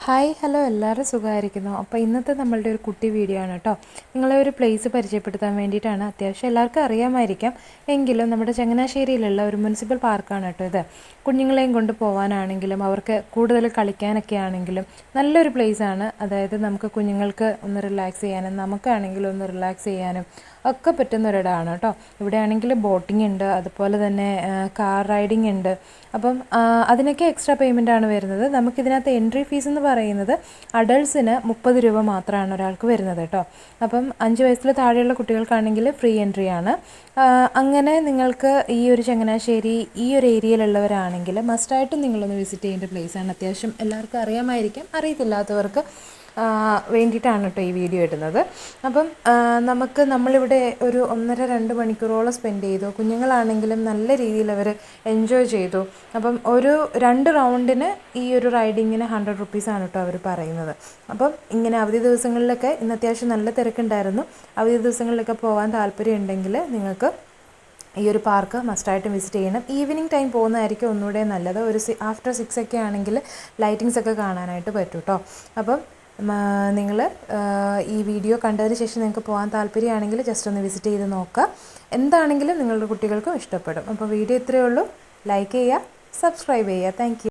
Hi hello എല്ലാവരും സുഖമായിരിക്കുന്നു. അപ്പോൾ ഇന്നത്തെ നമ്മളുടെ ഒരു കുട്ടി വീഡിയോ ആണ് കേട്ടോ. നിങ്ങളെ ഒരു പ്ലേസ് പരിചയപ്പെടുത്താൻ വേണ്ടിയിട്ടാണ്. അത്യാവശ്യം എല്ലാവർക്കും അറിയാമായിരിക്കാം, എങ്കിലും നമ്മുടെ ചങ്ങനാശ്ശേരിയിലുള്ള ഒരു മുനിസിപ്പൽ പാർക്കാണ് കേട്ടോ ഇത്. കുഞ്ഞുങ്ങളെയും കൊണ്ട് പോകാനാണെങ്കിലും അവർക്ക് കൂടുതൽ കളിക്കാനൊക്കെ ആണെങ്കിലും നല്ലൊരു പ്ലേസാണ്. അതായത് നമുക്ക് കുഞ്ഞുങ്ങൾക്ക് ഒന്ന് റിലാക്സ് ചെയ്യാനും നമുക്കാണെങ്കിലും ഒന്ന് റിലാക്സ് ചെയ്യാനും ഒക്കെ പറ്റുന്നൊരിടമാണ് കേട്ടോ. ഇവിടെ ആണെങ്കിൽ ബോട്ടിംഗ് ഉണ്ട്, അതുപോലെ തന്നെ കാർ റൈഡിങ് ഉണ്ട്. അപ്പം അതിനൊക്കെ എക്സ്ട്രാ പേയ്മെൻ്റ് ആണ് വരുന്നത്. നമുക്കിതിനകത്ത് എൻട്രി ഫീസ് എന്ന് പറയുന്നത് അഡൾട്ട്സിന് 30 രൂപ മാത്രമാണ് ഒരാൾക്ക് വരുന്നത് കേട്ടോ. അപ്പം 5 വയസ്സിൽ താഴെയുള്ള കുട്ടികൾക്കാണെങ്കിൽ ഫ്രീ എൻട്രി ആണ്. അങ്ങനെ നിങ്ങൾക്ക് ഈ ഒരു ചങ്ങനാശ്ശേരി ഈ ഒരു ഏരിയയിലുള്ളവരാണെങ്കിൽ മസ്റ്റായിട്ടും നിങ്ങളൊന്ന് വിസിറ്റ് ചെയ്യേണ്ട പ്ലേസാണ്. അത്യാവശ്യം എല്ലാവർക്കും അറിയാമായിരിക്കും, അറിയത്തില്ലാത്തവർക്ക് വേണ്ടിയിട്ടാണ് കേട്ടോ ഈ വീഡിയോ ഇടുന്നത്. അപ്പം നമ്മളിവിടെ ഒരു 1.5-2 മണിക്കൂറോളം സ്പെൻഡ് ചെയ്തു. കുഞ്ഞുങ്ങളാണെങ്കിലും നല്ല രീതിയിൽ അവർ എൻജോയ് ചെയ്തു. അപ്പം ഒരു 2 റൗണ്ടിന് ഈ ഒരു റൈഡിങ്ങിന് 100 റുപ്പീസാണ് കേട്ടോ അവർ പറയുന്നത്. അപ്പം ഇങ്ങനെ അവധി ദിവസങ്ങളിലൊക്കെ ഇന്ന് അത്യാവശ്യം നല്ല തിരക്കുണ്ടായിരുന്നു. അവധി ദിവസങ്ങളിലൊക്കെ പോകാൻ താല്പര്യം ഉണ്ടെങ്കിൽ നിങ്ങൾക്ക് ഈ ഒരു പാർക്ക് മസ്റ്റായിട്ടും വിസിറ്റ് ചെയ്യണം. ഈവനിങ് ടൈം പോകുന്നതായിരിക്കും ഒന്നുകൂടെ നല്ലത്. ഒരു ആഫ്റ്റർ 6 ഒക്കെ ആണെങ്കിൽ ലൈറ്റിങ്സ് ഒക്കെ കാണാനായിട്ട് പറ്റും കേട്ടോ. അപ്പം നിങ്ങൾ ഈ വീഡിയോ കണ്ടതിന് ശേഷം നിങ്ങൾക്ക് പോകാൻ താല്പര്യമാണെങ്കിൽ ജസ്റ്റ് ഒന്ന് വിസിറ്റ് ചെയ്ത് നോക്കുക. എന്താണെങ്കിലും നിങ്ങളുടെ കുട്ടികൾക്കും ഇഷ്ടപ്പെടും. അപ്പോൾ വീഡിയോ ഇത്രയേ ഉള്ളൂ. ലൈക്ക് ചെയ്യുക, സബ്സ്ക്രൈബ് ചെയ്യുക. Thank you.